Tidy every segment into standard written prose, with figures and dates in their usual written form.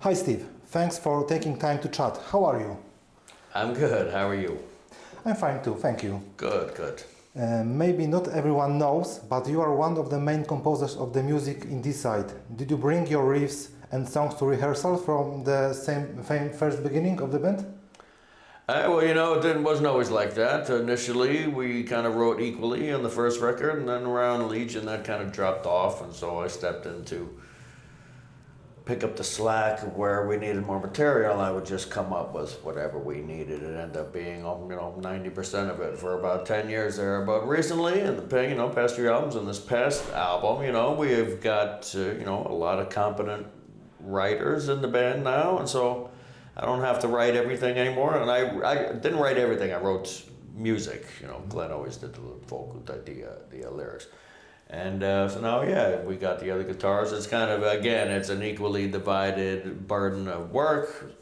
Hi Steve, thanks for taking time to chat. How are you? I'm good. How are you? I'm fine too, thank you. Good, good. Maybe not everyone knows, but you are one of the main composers of the music in DEICIDE. Did you bring your riffs and songs to rehearsal from the same first beginning of the band? It wasn't always like that. Initially, we kind of wrote equally on the first record, and then around Legion, that kind of dropped off, and so I stepped in to pick up the slack where we needed more material. I would just come up with whatever we needed. It ended up being, 90% of it for about 10 years there. But recently, in the past few albums, and this past album, we've got, a lot of competent writers in the band now, and so I don't have to write everything anymore. And I didn't write everything. I wrote music. Glenn always did the vocal, the lyrics. And so now, we got the other guitars. It's kind of, again, it's an equally divided burden of work.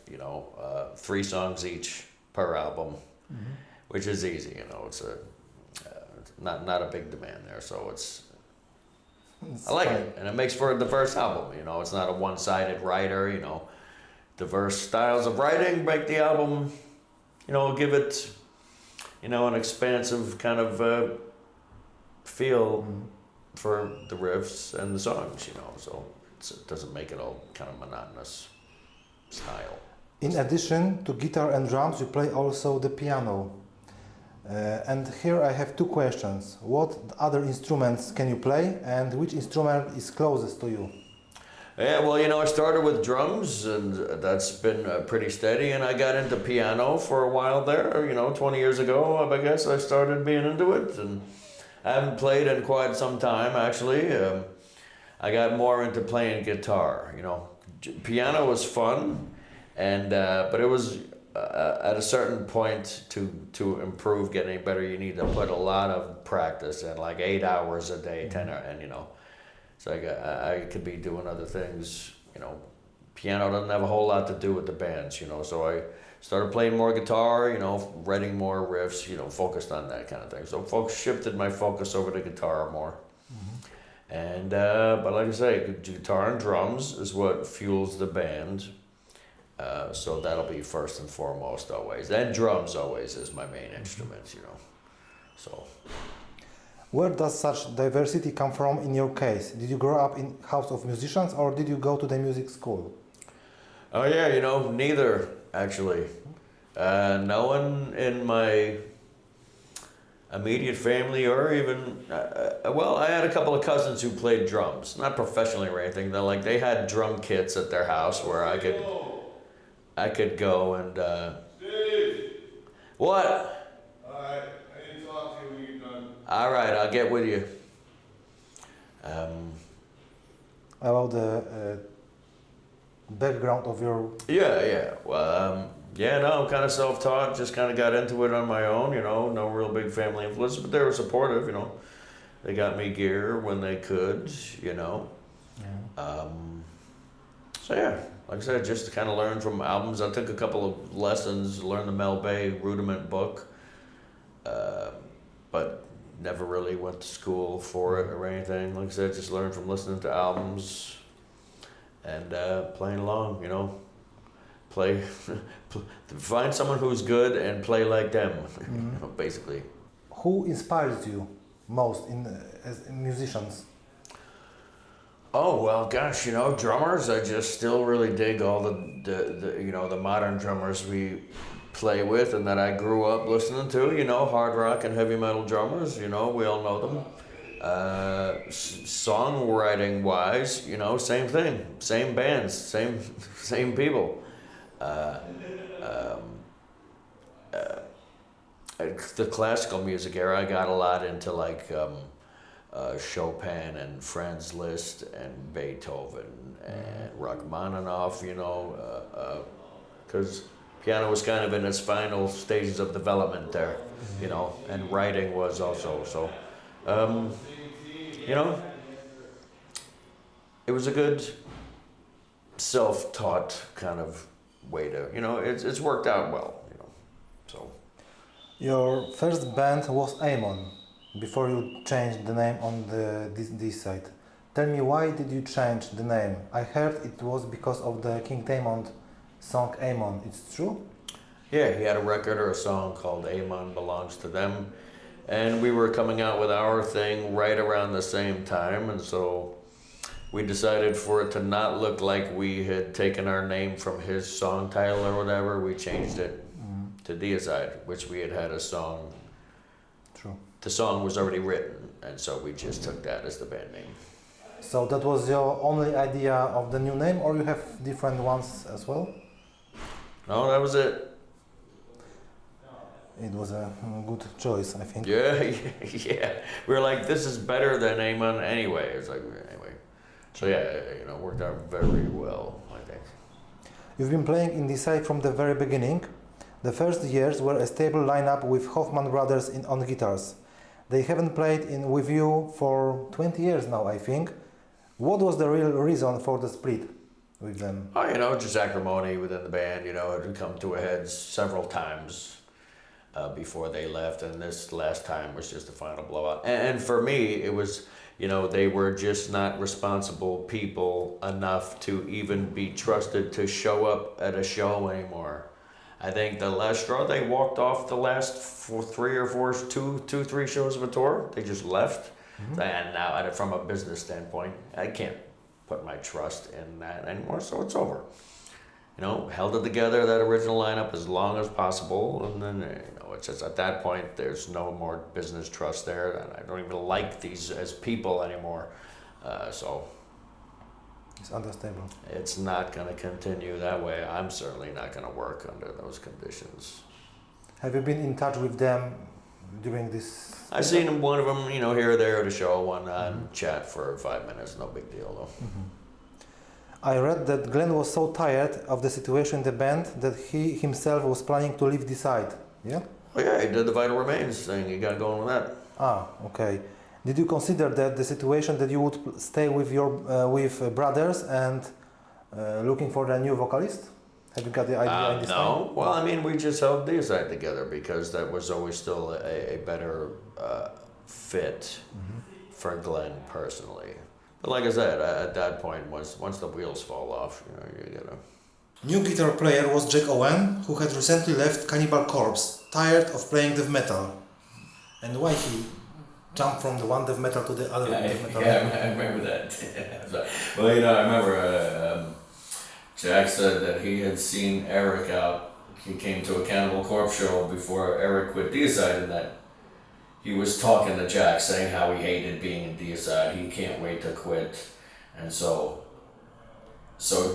3 songs each per album, which is easy. It's not a big demand there. So I like it, and it makes for a diverse album. It's not a one-sided writer. Diverse styles of writing make the album, give it, an expansive kind of feel for the riffs and the songs, so it doesn't make it all kind of monotonous style. In addition to guitar and drums, you play also the piano. And here I have 2 questions. What other instruments can you play, and which instrument is closest to you? Yeah, well, I started with drums, and that's been pretty steady, and I got into piano for a while there, 20 years ago, I guess I started being into it, and I haven't played in quite some time, actually. I got more into playing guitar, Piano was fun, and but it was at a certain point to improve, get any better, you need to put a lot of practice in, like 8 hours a day, 10 hours, and so I could be doing other things, Piano doesn't have a whole lot to do with the bands, so I started playing more guitar, writing more riffs, focused on that kind of thing. So shifted my focus over to guitar more. And, but like I say, guitar and drums is what fuels the band. So that'll be first and foremost always. And drums always is my main instrument, so. Where does such diversity come from in your case? Did you grow up in house of musicians, or did you go to the music school? Oh yeah, neither, actually. No one in my immediate family, or even, I had a couple of cousins who played drums, not professionally or anything. They had drum kits at their house where I could go and, Steve! What? Alright, I need to talk to you when you're done. All right, I'll get with you. About the background of your... Yeah. Well, I'm kind of self-taught, just kind of got into it on my own, no real big family influence, but they were supportive, They got me gear when they could, So yeah, like I said, just kind of learned from albums. I took a couple of lessons, learned the Mel Bay Rudiment book, but never really went to school for it or anything. Like I said, just learned from listening to albums and playing along, find someone who's good and play like them, basically. Who inspires you most as musicians? Oh, well, gosh, drummers, I just still really dig all the modern drummers we play with and that I grew up listening to, hard rock and heavy metal drummers, we all know them. Songwriting wise, same thing, same bands, same people. The classical music era, I got a lot into Chopin and Franz Liszt and Beethoven and Rachmaninoff, because piano was kind of in its final stages of development there, and writing was also, so, it was a good self-taught kind of way to, it's worked out well, so. Your first band was Amon, before you changed the name on this side. Tell me, why did you change the name? I heard it was because of the King Diamond song Amon. It's true? Yeah, he had a record or a song called Amon Belongs to Them. And we were coming out with our thing right around the same time. And so we decided for it to not look like we had taken our name from his song title or whatever, we changed it to DEICIDE, which we had a song. True. The song was already written, and so we just took that as the band name. So that was your only idea of the new name, or you have different ones as well? No, that was it. It was a good choice, I think. Yeah, yeah. We were like, this is better than Amon anyway. It's like, anyway. So yeah, you know, worked out very well, I think. You've been playing in DEICIDE from the very beginning. The first years were a stable lineup with Hoffman brothers on guitars. They haven't played with you for 20 years now, I think. What was the real reason for the split with them? Oh, you know, just acrimony within the band. You know, it had come to a head several times before they left, and this last time was just the final blowout. And for me, it was, you know, they were just not responsible people enough to even be trusted to show up at a show anymore. I think the last straw, they walked off the last three shows of a tour. They just left. And now, from a business standpoint, I can't put my trust in that anymore, so it's over. You know, held it together, that original lineup, as long as possible, and then, you know, it's just at that point, there's no more business trust there, and I don't even like these as people anymore, so. It's understandable. It's not going to continue that way. I'm certainly not going to work under those conditions. Have you been in touch with them during this? I've seen one of them, you know, here or there at a show, one chat for 5 minutes, no big deal though. I read that Glenn was so tired of the situation in the band that he himself was planning to leave DEICIDE. Yeah? Oh yeah, he did the Vital Remains thing. He got going with that. Ah, okay. Did you consider that the situation that you would stay with your brothers and looking for a new vocalist? Have you got the idea in this No. time? Well, I mean, we just held DEICIDE together because that was always still a better fit for Glenn personally. But like I said, at that point, once the wheels fall off, you know, you gotta. New guitar player was Jack Owen, who had recently left Cannibal Corpse, tired of playing death metal. And why he jumped from the one death metal to the other death metal? Yeah, I remember that. Well, you know, I remember Jack said that he had seen Eric out. He came to a Cannibal Corpse show before Eric quit DEICIDE, and that he was talking to Jack, saying how he hated being in DEICIDE. He can't wait to quit, and so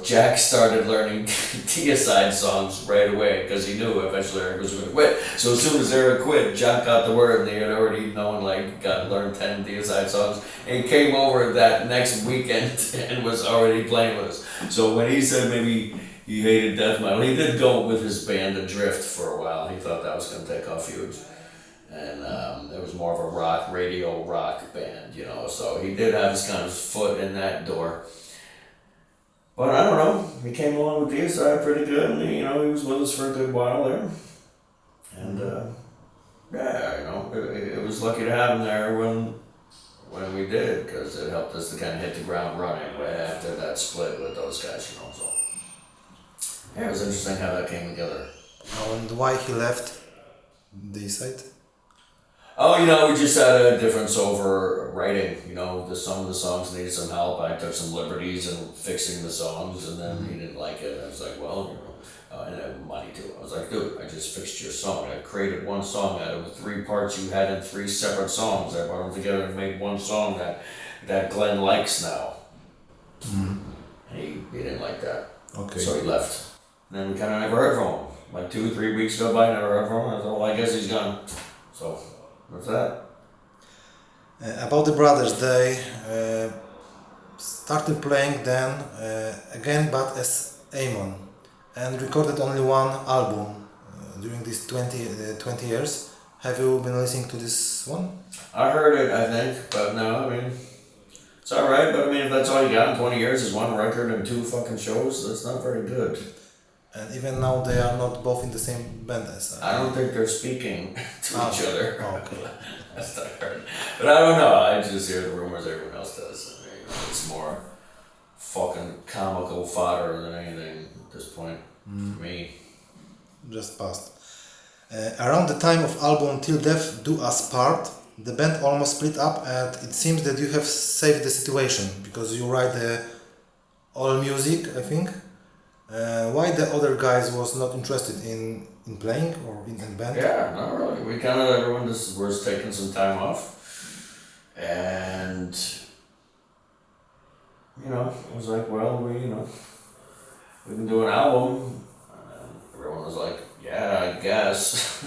Jack started learning DEICIDE songs right away because he knew eventually Eric was going to quit. So as soon as Eric quit, Jack got the word, and he had already known, like, learned 10 DEICIDE songs. And he came over that next weekend and was already playing with us. So when he said maybe he hated death metal, he did go with his band Adrift for a while. He thought that was going to take off huge. And it was more of a radio rock band, you know. So he did have his kind of foot in that door. But I don't know, he came along with DEICIDE pretty good, and you know, he was with us for a good while there. And yeah, you know, it was lucky to have him there when we did, because it helped us to kind of hit the ground running right after that split with those guys, you know, so. Yeah, it was interesting how that came together. And why he left DEICIDE? Oh, you know, we just had a difference over writing. You know, some of the songs needed some help. I took some liberties in fixing the songs, and then he didn't like it. I was like, well, you know, and I had money too. I was like, dude, I just fixed your song. I created one song out of 3 parts you had in 3 separate songs. I brought them together and made one song that Glenn likes now. And he didn't like that. Okay. So he left. And then we kind of never heard from him. Like 2-3 weeks go by, never heard from him. I thought, well, I guess he's gone. So. What's that? About the brothers, they started playing then again, but as Amon, and recorded only one album during these 20 years. Have you been listening to this one? I heard it, I think, but no, I mean, it's alright, but I mean, if that's all you got in 20 years is one record and 2 fucking shows, that's not very good. And even now they are not both in the same band as I don't think they're speaking to each other. Oh, okay. That's what I heard. But I don't know, I just hear the rumors everyone else does. You It's more fucking comical fodder than anything at this point for me. Just passed. Around the time of album Till Death Do Us Part, the band almost split up, and it seems that you have saved the situation because you write all music, I think. Why the other guys was not interested in playing or in band? Yeah, not really. We kind of, everyone just was taking some time off. And, you know, it was like, well, we can do an album. And everyone was like, yeah, I guess.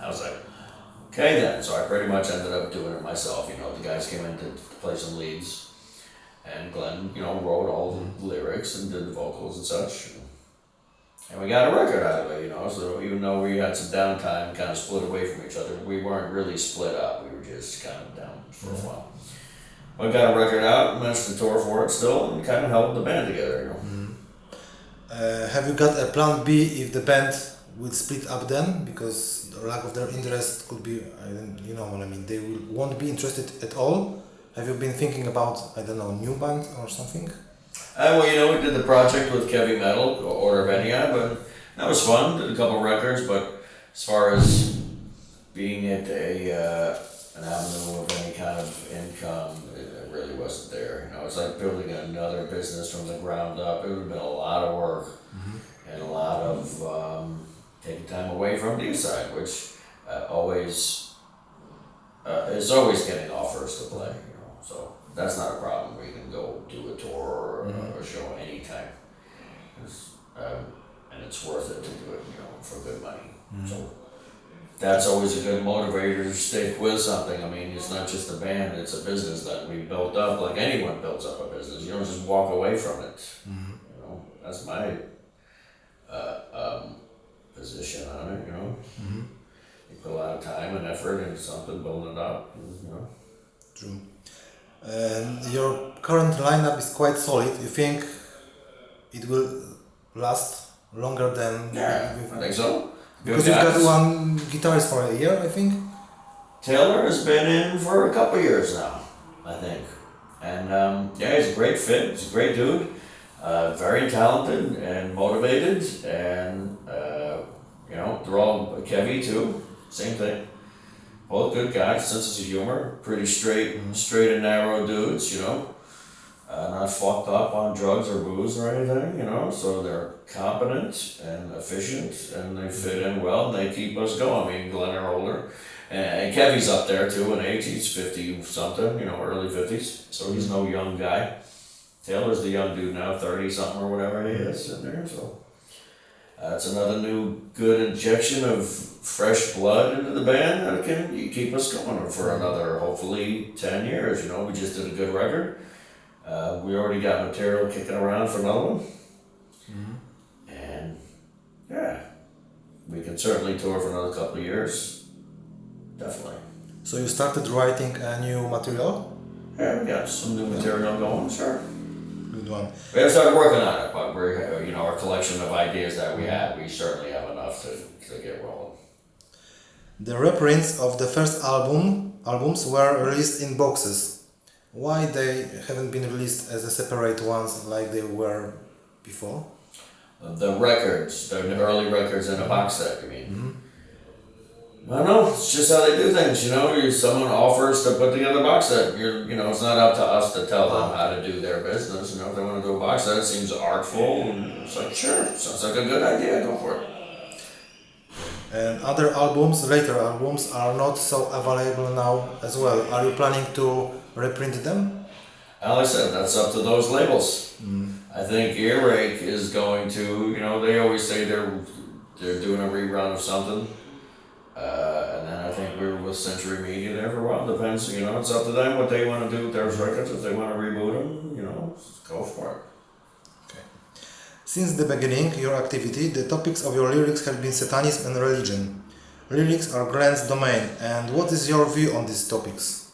I was like, okay then. So I pretty much ended up doing it myself. You know, the guys came in to play some leads. And Glenn, wrote all the lyrics and did the vocals and such. And we got a record out of it, so even though we had some downtime, kind of split away from each other, we weren't really split up. We were just kind of down for a while. We got a record out, managed to tour for it still, and kind of held the band together, Have you got a plan B if the band will split up then? Because the lack of their interest could be, you know what I mean, they won't be interested at all. Have you been thinking about, I don't know, new band or something? We did the project with Heavy Metal, Order of Enia, but that was fun. Did a couple records, but as far as being at an avenue of any kind of income, it really wasn't there. It's like building another business from the ground up. It would have been a lot of work and a lot of taking time away from DEICIDE, which is always getting offers to play. So that's not a problem. We can go do a tour or a show anytime. And it's worth it to do it, for good money. So that's always a good motivator to stick with something. I mean, it's not just a band, it's a business that we built up like anyone builds up a business. You don't just walk away from it. That's my position on it, You put a lot of time and effort into something, building it up, True. Your current lineup is quite solid. You think it will last longer than... Yeah, I think so. Because you've got one guitarist for a year, I think? Taylor has been in for a couple years now, I think. And he's a great fit, he's a great dude. Very talented and motivated, and they're all Kevy too, same thing. Both good guys, senses of humor, pretty straight and narrow dudes, not fucked up on drugs or booze or anything, so they're competent and efficient and they fit in well and they keep us going. I mean, Glenn are older and Kevy's up there too in age, he's 50 something, early 50s, so he's no young guy. Taylor's the young dude now, 30 something or whatever he is in there, so. It's another new good injection of fresh blood into the band that can keep us going for another, hopefully, 10 years. We just did a good record. We already got material kicking around for another one. And, we can certainly tour for another couple of years. Definitely. So you started writing a new material? Yeah, we got some new material going, sure. Good one. We haven't started working on it, but we're, our collection of ideas that we had, we certainly have enough to get rolling. The reprints of the first albums were released in boxes. Why they haven't been released as a separate ones like they were before? The records, the early records in a box set, you mean? I don't know, it's just how they do things, someone offers to put together a box set, it's not up to us to tell them how to do their business, if they want to do a box set, it seems artful, and it's like, sure, sounds like a good idea, go for it. And other albums, later albums, are not so available now as well. Are you planning to reprint them? Like I said, that's up to those labels. I think Earache is going to, they always say they're doing a rerun of something. And then I think we were with Century Media there for a while. Depends, it's up to them what they want to do with their records. If they want to reboot them, go for it. Okay. Since the beginning, your activity, the topics of your lyrics have been satanism and religion. Lyrics are Glenn's domain, and what is your view on these topics?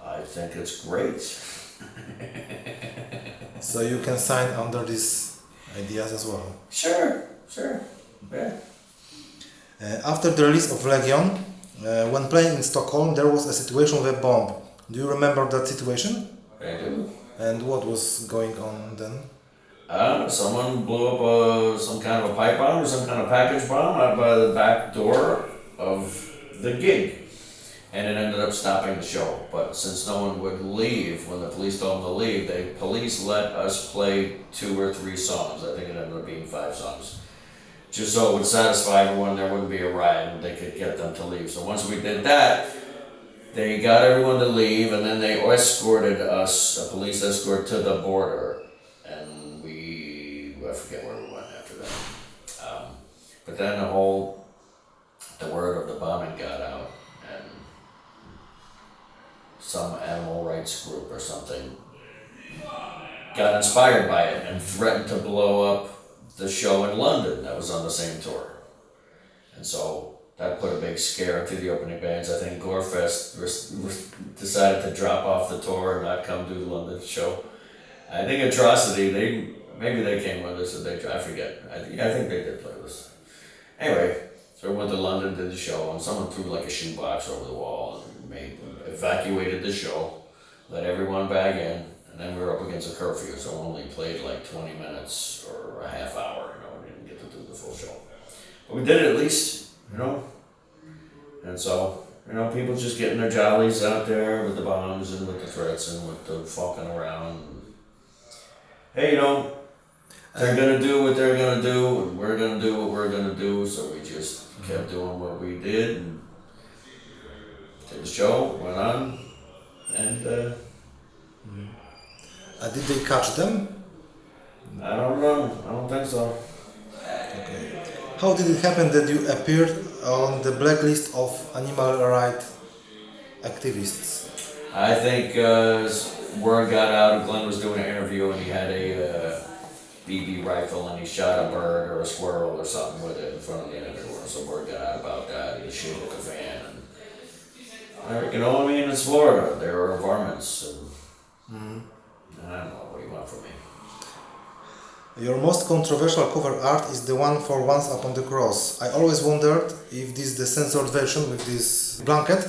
I think it's great. So you can sign under these ideas as well? Sure, yeah. After the release of Legion, when playing in Stockholm, there was a situation with a bomb. Do you remember that situation? I do. And what was going on then? Someone blew up some kind of a pipe bomb or some kind of package bomb out by the back door of the gig. And it ended up stopping the show. But since no one would leave, when the police told them to leave, the police let us play 2 or 3 songs. I think it ended up being 5 songs. Just so it would satisfy everyone, there wouldn't be a riot and they could get them to leave. So once we did that, they got everyone to leave and then they escorted us, a police escort, to the border. And I forget where we went after that. But then the word of the bombing got out. Some animal rights group or something got inspired by it and threatened to blow up the show in London that was on the same tour. And so that put a big scare into the opening bands. I think Gorefest decided to drop off the tour and not come do the London show. I think Atrocity, maybe they came with us, I forget. I think they did play with us. Anyway, so we went to London, did the show, and someone threw like a shoebox over the wall and evacuated the show, let everyone back in, and then we were up against a curfew, so we only played like 20 minutes or a half hour, we didn't get to do the full show. But we did it at least, and so, people just getting their jollies out there with the bombs and with the threats and with the fucking around. Hey, they're gonna do what they're gonna do, and we're gonna do what we're gonna do, so we just kept doing what we did, and the show went on, and Did they catch them? I don't know. I don't think so. Okay. How did it happen that you appeared on the blacklist of animal rights activists? I think word got out. Glenn was doing an interview, and he had a BB rifle, and he shot a bird or a squirrel or something with it in front of the interviewer. So word got out about that. And he shit hit the fan. It's Florida. There are varmints. And I don't know, what do you want from me? Your most controversial cover art is the one for Once Upon the Cross. I always wondered if the censored version with this blanket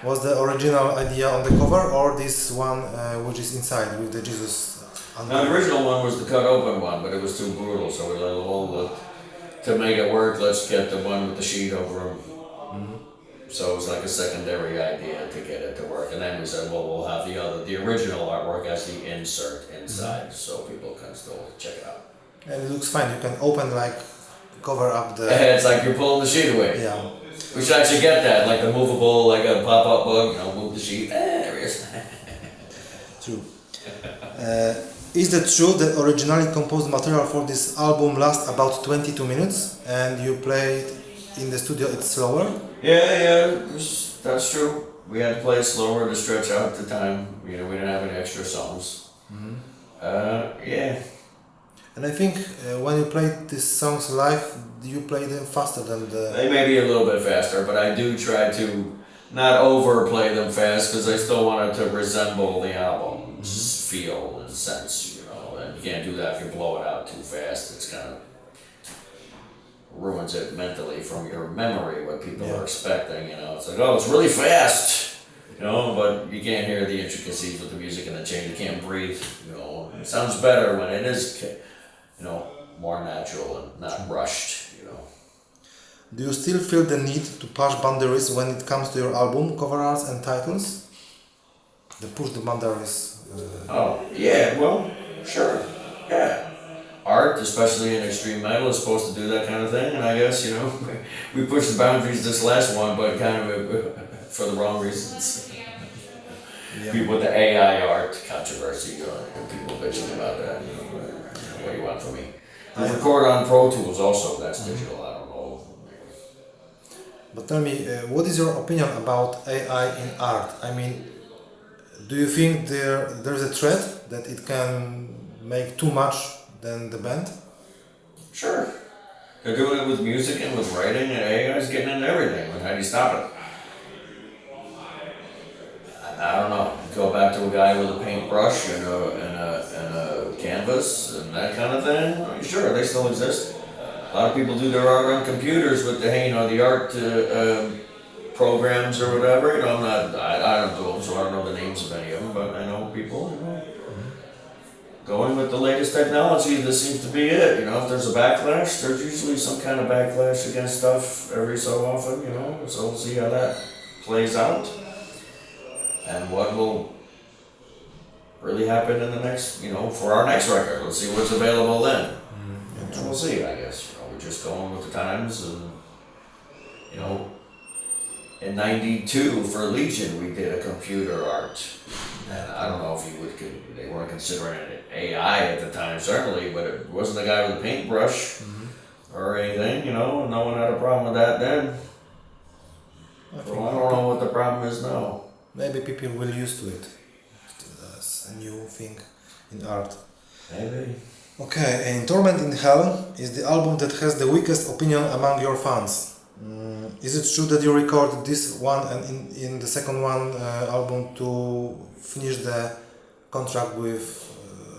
was the original idea on the cover, or this one which is inside with the Jesus. Now, the original one was the cut open one, but it was too brutal, so we let to make it work, let's get the one with the sheet over him. So it was like a secondary idea to get it to work. And then we said, well, we'll have the original artwork as the insert inside, so people can still check it out. And it looks fine. You can open, cover up the... It's like you're pulling the sheet away. Yeah. We should actually get that, like the movable, like a pop-up bug, move the sheet. There it is. True. Is it true that originally composed material for this album lasts about 22 minutes and you played in the studio it's slower? Yeah, that's true. We had to play it slower to stretch out the time. We didn't have any extra songs. Yeah. And I think when you played these songs live, you play them faster than the... They may be a little bit faster, but I do try to not overplay them fast because I still want it to resemble the album's feel and sense, and you can't do that if you blow it out too fast. It's kind of ruins it mentally from your memory, what people are expecting, It's like, oh, it's really fast, but you can't hear the intricacies with the music and the change. You can't breathe, It sounds better when it is, more natural and not rushed, Do you still feel the need to push boundaries when it comes to your album, cover arts and titles? The push the boundaries. Oh, yeah, well, sure, yeah. Art, especially in extreme metal, is supposed to do that kind of thing, and I guess, we pushed the boundaries this last one, but kind of for the wrong reasons. Yeah. People with the AI art controversy, people bitching about that, what do you want from me? I record on Pro Tools also, that's digital, I don't know. But tell me, what is your opinion about AI in art? I mean, do you think there's a threat that it can make too much than the band? Sure. They're doing it with music and with writing, and AI is getting into everything. How do you stop it? I don't know. Go back to a guy with a paintbrush and a canvas and that kind of thing. Sure, they still exist. A lot of people do their art on computers with the art programs or whatever. I don't do them, so I don't know the names of any of them, but I know people. going with the latest technology, this seems to be it. You know, if there's a backlash, there's usually some kind of backlash against stuff every so often, you know, so we'll see how that plays out. And what will really happen in the next, you know, for our next record. Let's see what's available then. And we'll see, I guess. You know, we're just going with the times and, you know, in '92 for Legion we did a computer art. And I don't know if they weren't considering it AI at the time, certainly, but it wasn't a guy with a paintbrush or anything, you know, and no one had a problem with that then. So I don't know what the problem is now. Maybe people will used to it as a new thing in art. Maybe. Okay, and Torment in Hell is the album that has the weakest opinion among your fans. Is it true that you recorded this one and in the second one album to finish the contract with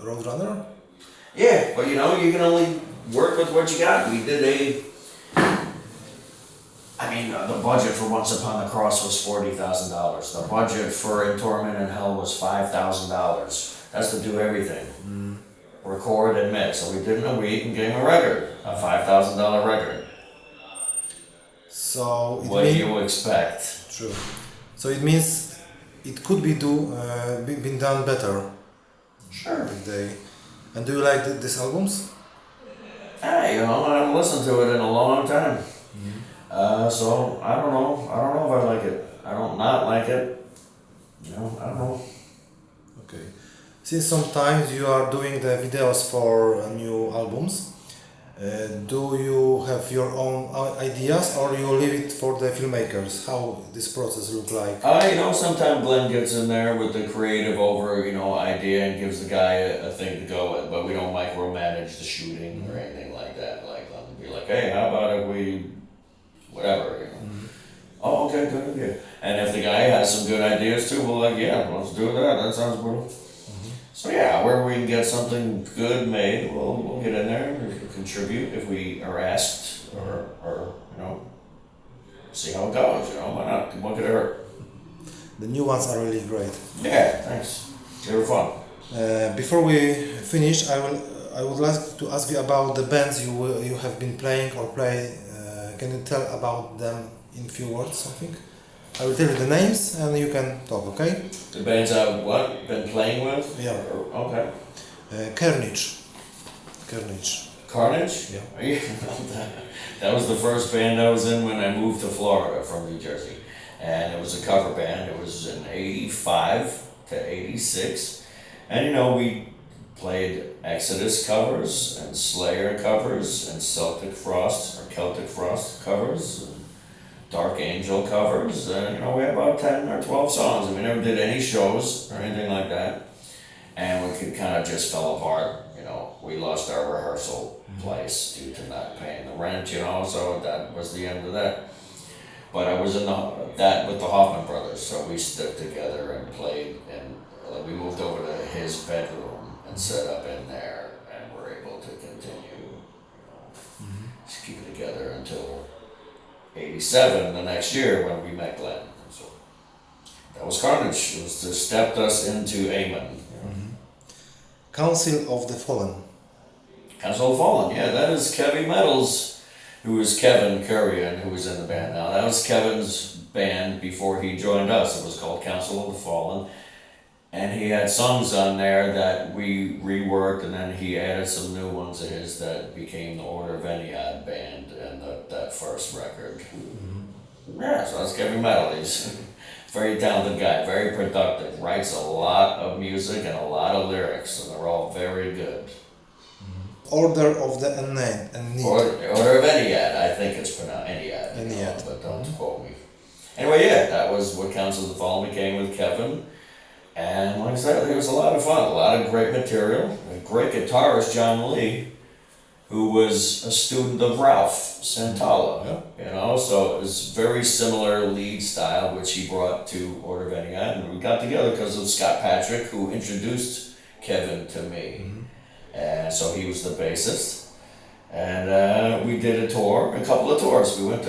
Roadrunner? Yeah, but you know, you can only work with what you got. We did the budget for Once Upon the Cross was $40,000. The budget for In Torment in Hell was $5,000. That's to do everything. Record and mix. So we did in a week and gave him a record, a $5,000 record. So what do you expect? True. So it means it could be been done better. Sure. And do you like these albums? You know, I haven't listened to it in a long time. So I don't know. I don't know if I like it. I don't not like it. You know, I don't know. Okay. Since sometimes you are doing the videos for new albums, do you have your own ideas or you leave it for the filmmakers? How this process look like? You know, sometimes Glenn gets in there with the creative idea and gives the guy a thing to go with, but we don't micromanage the shooting or anything like that. Like, Glenn will be like, hey, how about if we, whatever, you know. Oh, okay, good idea. And if the guy has some good ideas too, we're like, yeah, let's do that. That sounds good. So yeah, where we can get something good made, we'll get in there and contribute if we are asked, or you know, see how it goes. You know, why not? What could it hurt? The new ones are really great. Yeah, thanks. They were fun. Before we finish, I would like to ask you about the bands you have been playing or play. Can you tell about them in few words, something? I will tell you the names and you can talk, okay? The bands I've been playing with? Yeah. Okay. Carnage. Carnage? Yeah. That was the first band I was in when I moved to Florida from New Jersey. And it was a cover band. It was in '85 to '86. And you know, we played Exodus covers and Slayer covers and Celtic Frost covers. Dark Angel covers, and you know, we had about 10 or 12 songs, and we never did any shows or anything like that. And we kind of just fell apart, you know. We lost our rehearsal place due to not paying the rent, you know, so that was the end of that. But I was in that with the Hoffman brothers, so we stuck together and played, and we moved over to his bedroom and set up in there, and were able to continue, you know, just keep it together until '87, the next year, when we met Glenn. So that was Carnage. It was to stepped us into Amen. You know. Council of the Fallen. Council of the Fallen, yeah, that is Kevin Metals, who is Kevin Currian, who is in the band now. That was Kevin's band before he joined us. It was called Council of the Fallen. And he had songs on there that we reworked, and then he added some new ones of his that became the Order of Eniad band and that first record. Yeah, so that's Kevin Metal. He's a very talented guy, very productive, writes a lot of music and a lot of lyrics, and they're all very good. Order of the Ennead. Order of Eniad, I think it's pronounced Eniad. Eniad. But don't quote me. Anyway, yeah, that was what Council of the Fallen became with Kevin. And like I said, it was a lot of fun, a lot of great material. A great guitarist, John Lee, who was a student of Ralph Santalla. Yeah. You know, so it was very similar lead style, which he brought to Order of Eniad. And we got together because of Scott Patrick, who introduced Kevin to me. And so he was the bassist. And we did a couple of tours. We went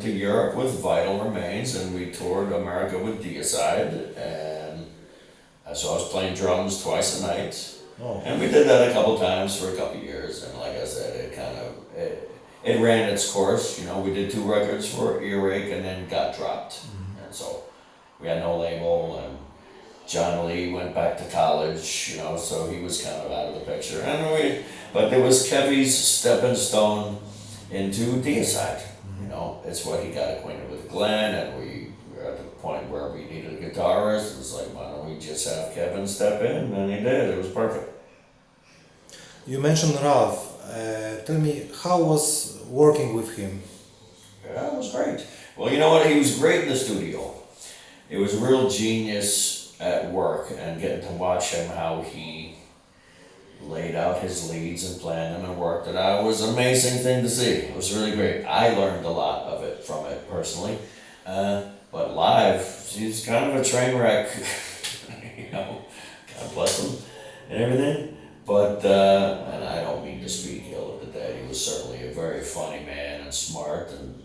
to Europe with Vital Remains, and we toured America with DEICIDE. And so I was playing drums twice a night. Oh. And we did that a couple times for a couple years, and like I said, it ran its course. You know, we did 2 records for Earache and then got dropped, and so we had no label. And John Lee went back to college, you know, so he was kind of out of the picture. But it was Kevy's stepping stone into DEICIDE. You know, it's what he got acquainted with Glenn, and we were at the point where we needed a guitarist. It was like, why don't we just have Kevin step in? And he did. It was perfect. You mentioned Ralph. Tell me, how was working with him? Yeah, it was great. Well, you know what? He was great in the studio. It was a real genius at work, and getting to watch him, how he laid out his leads and planned them and worked it out, was an amazing thing to see. It was really great. I learned a lot of it from it personally. But live, he's kind of a train wreck, you know, God bless him and everything. But, and I don't mean to speak ill of the dead, he was certainly a very funny man and smart and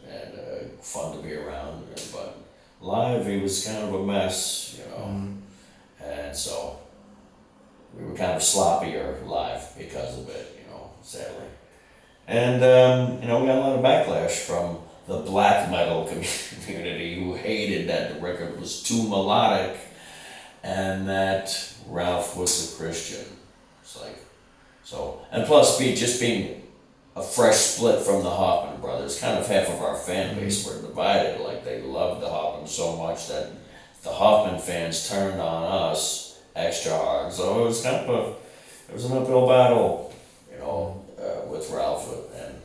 fun to be around. But live, he was kind of a mess, you know. And so we were kind of sloppier live because of it, you know, sadly. And, you know, we got a lot of backlash from the black metal community who hated that the record was too melodic and that Ralph was a Christian. It's like, so, and plus just being a fresh split from the Hoffman brothers, kind of half of our fan base were divided. Like, they loved the Hoffman so much that the Hoffman fans turned on us extra hard. So it was kind of it was an uphill battle, you know, with Ralph. And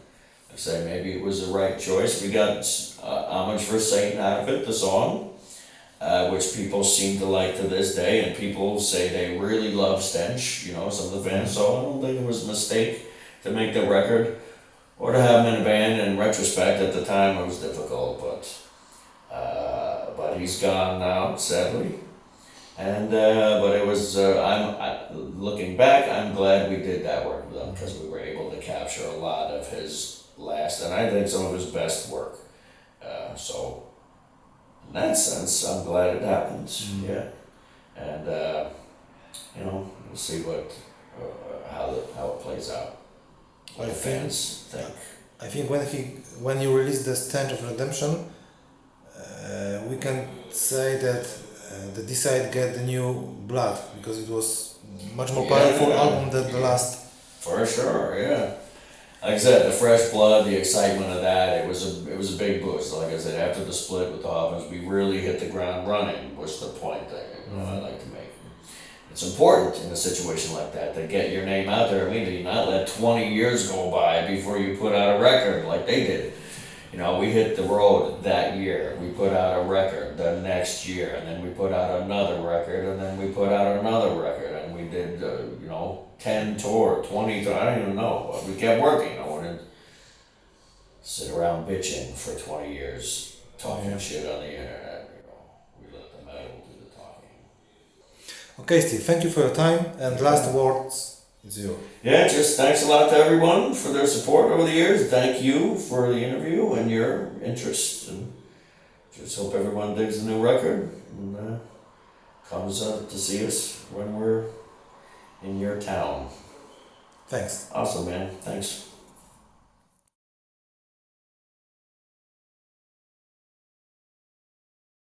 I say maybe it was the right choice. We got Homage for Satan out of it, the song, which people seem to like to this day, and people say they really love Stench, you know, some of the fans. So I don't think it was a mistake to make the record or to have him in a band. In retrospect, at the time it was difficult, but he's gone now, sadly. And but it was looking back, I'm glad we did that work with him, because we were able to capture a lot of his last, and I think some of his best work. So in that sense, I'm glad it happened. Yeah, and you know, we'll see what how it plays out. What the fans think. I think when you release the Stench of Redemption, we can say that the DEICIDE get the new blood, because it was much more powerful album than the last. For sure, yeah. Like I said, the fresh blood, the excitement of that, it was a big boost. Like I said, after the split with the Hoffmans, we really hit the ground running, was the point that I like to make. It's important in a situation like that to get your name out there. I mean, do not let 20 years go by before you put out a record like they did. You know, we hit the road that year. We put out a record the next year, and then we put out another record, and then we put out another record, and we did, 10 tour, 20 tour, I don't even know. We kept working. I wouldn't sit around bitching for 20 years, talking shit on the internet. We let the metal do the talking. Okay, Steve, thank you for your time, and last words. It's you. Yeah, just thanks a lot to everyone for their support over the years. Thank you for the interview and your interest, and just hope everyone digs the new record and comes out to see us when we're in your town. Thanks. Awesome, man. Thanks.